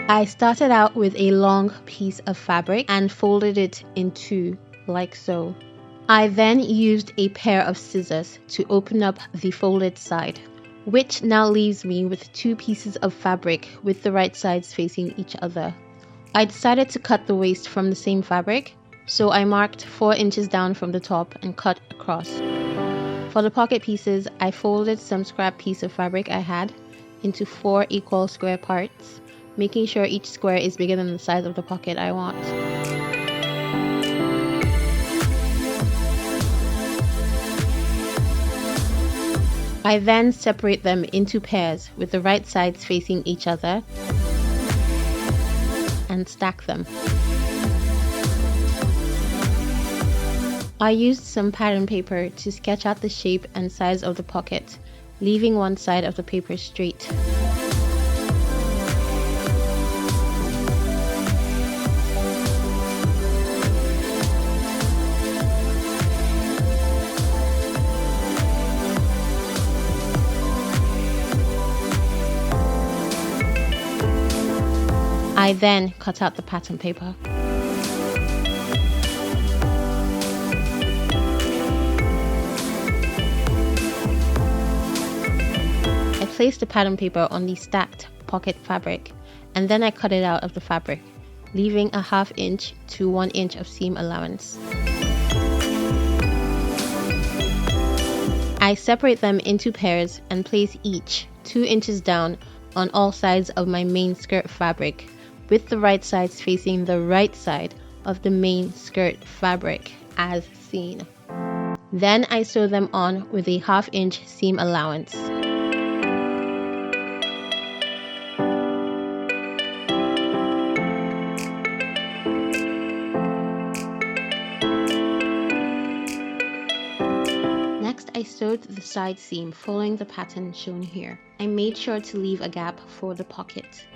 I started out with a long piece of fabric and folded it in two, like so. I then used a pair of scissors to open up the folded side, which now leaves me with two pieces of fabric with the right sides facing each other. I decided to cut the waist from the same fabric, so I marked 4 inches down from the top and cut across. For the pocket pieces, I folded some scrap piece of fabric I had into 4 equal square parts, making sure each square is bigger than the size of the pocket I want. I then separate them into pairs with the right sides facing each other and stack them. I used some pattern paper to sketch out the shape and size of the pocket, leaving one side of the paper straight. I then cut out the pattern paper. I placed the pattern paper on the stacked pocket fabric, and then I cut it out of the fabric, leaving a 1/2 inch to 1 inch of seam allowance. I separate them into pairs and place each 2 inches down on all sides of my main skirt fabric, with the right sides facing the right side of the main skirt fabric as seen. Then I sew them on with a 1/2 inch seam allowance. Next, I sewed the side seam following the pattern shown here. I made sure to leave a gap for the pocket.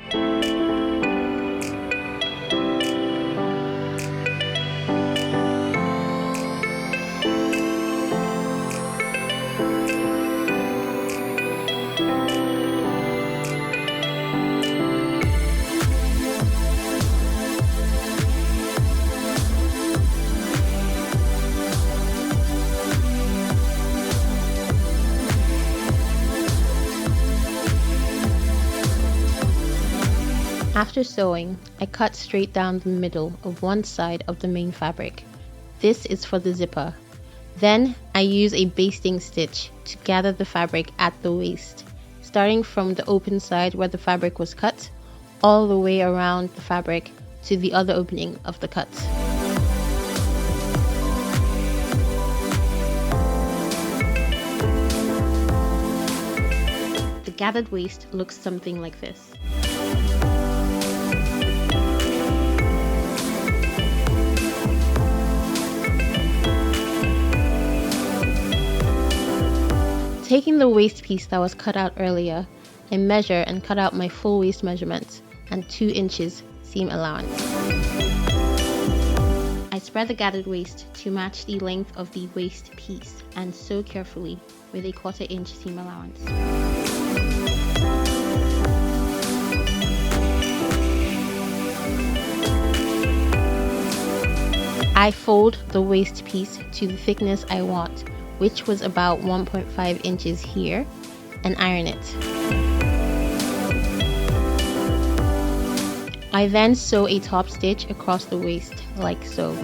After sewing, I cut straight down the middle of one side of the main fabric. This is for the zipper. Then I use a basting stitch to gather the fabric at the waist, starting from the open side where the fabric was cut, all the way around the fabric to the other opening of the cut. The gathered waist looks something like this. Taking the waist piece that was cut out earlier, I measure and cut out my full waist measurement and 2 inches seam allowance. I spread the gathered waist to match the length of the waist piece and sew carefully with a 1/4 inch seam allowance. I fold the waist piece to the thickness I want, which was about 1.5 inches here, and iron it. I then sew a top stitch across the waist, like so.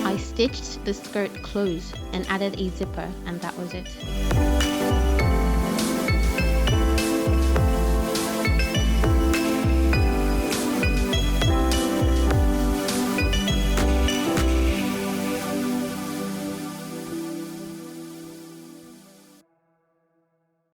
I stitched the skirt closed and added a zipper, and that was it.